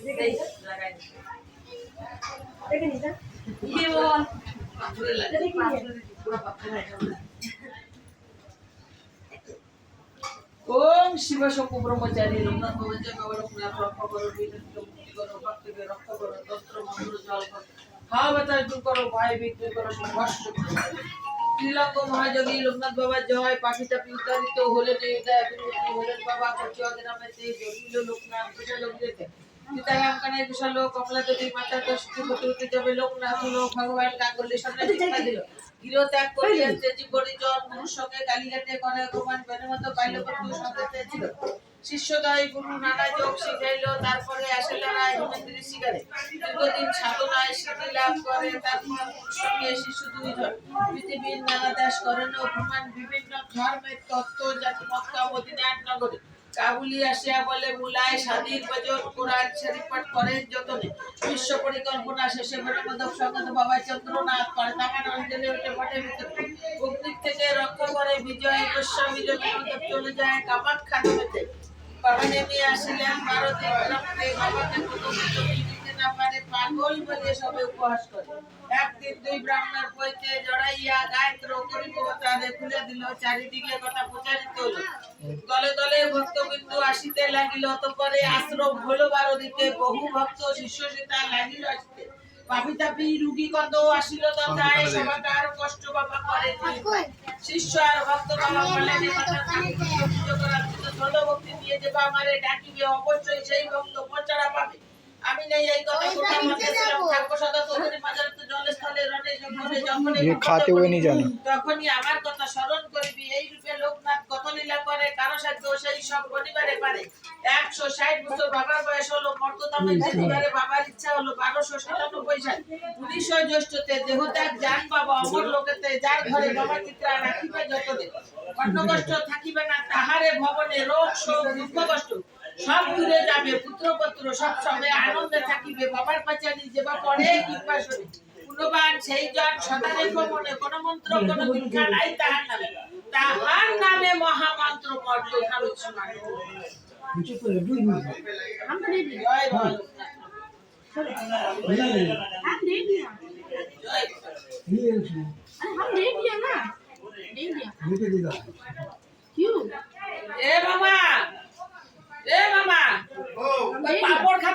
ओम शिव शंभु ब्रह्मचारी लोकनाथ भवज गौरवनाथ रक्षा करो विनती मुक्ति करो भक्त के रक्षा करो तंत्र मंत्र जल करो हावता दूर करो भय विघ्न करो संघर्ष श्रीलंक महाजगी लोकनाथ बाबा जय पाखिटा उतारित হলেন হৃদয় বিমূর্তি হলেন বাবা কচুয়া গ্রামেতে জটিল লোকনাথ বিশাল লোক যেতে सीताराम कने विशाल लोक कमला देवी माता दशटी पुत्रके যাবে লোকনাথ লোক ভগবান গাঙ্গুলি সামনে টিকা দিল গৃহ ত্যাগ করিয়া জীবনী জন গুরুর সঙ্গে কালীঘাটে করে ভগবান বেনমত বাল্যবন্ধু সঙ্গে ছিল শিষ্যদয় গুরু নানা যোগ শিখাইলো তারপরে আসলে রায় হিমেন্দ্র শিকারে দীর্ঘদিন সাধনায় সিদ্ধি লাভ করে তারপর সঙ্গে শিশু দুইজন পৃথিবীর নানা দেশ করেন ও ভ্রমণ বিভিন্ন ধর্মের তত্ত্ব জাতি মক্কা মদিনা নগরে কাবুলি আসিয়া বলে মুলায় স্বাধীন বজন কোরআন শরীফ পাঠ করেন যতনে বিশ্ব পরিকল্পনা শেষে বেনমদক সঙ্গত বাবা চন্দ্রনাথ পারতামান অঞ্জলি উঠে পাঠে ভিতরে অগ্নিক থেকে রক্ষা করে বিজয় গোস্বামী বেনমদক চলে যায় কামাখ্যা নদীতে বাগানে নিয়ে আসিলেন ভারতে গ্রামে বাবাকে প্রথম দিতে না পারে পাগল বলে সবে উপহাস করে একদিন দুই ব্রাহ্মণের বইতে জড়াইয়া গায়ত্র করিব তারে খুলে দিল চারিদিকে কথা প্রচারিত হলো দলে দলে ভক্তবিন্দু আসিতে লাগিল অতঃপরে আশ্রম হলো 12 দিকে বহু ভক্ত শিষ্য সীতা লাগিল আসিতে পাপিতাপি রোগী কত আসিল তথায় সবাকার কষ্ট বাবা করে শিষ্য আর ভক্ত বাবা বলেন কথা পুজো করার ধর্ম ভক্তি দিয়ে যে আমারে ডাকিবে অবশ্যই সেই ভক্ত পচারা পাবে আমি নাই এই কথা কথা বলতেছিলাম ঠাকুর সদা তোদের মাজারতে জলস্থলে রনে যখন ये खाते हुए नहीं जाना তখনই আমার কথা স্মরণ করবি এই রূপে লোকনাথ কত লীলা করে কারো সাধ্য সেই সব গণিবারে পারে 160 বছর বাবার বয়স হলো মর্ততামে জীবিকারে বাবার ইচ্ছা হলো 1297 সাল 19 জ্যৈষ্ঠতে দেহত্যাগ জান বাবা অমর লোকেতে যার ঘরে বাবা চিত্রা রাখিবে যতদিন অন্য কষ্ট থাকিবে না তাহারে ভবনে রোগ শোক দুঃখ কষ্ট সব দূরে যাবে পুত্রপত্র সব সময় আনন্দে থাকিবে বাবার পাচানি যেবা পড়ে কিংবা শুনে গুণবান সেই জন সদা রেখো মনে কোন মন্ত্র কোন দীক্ষা নাই তাহার নামে মহামন্ত্র পড়ত ভারত সমান हम दे दिया ना दे दिया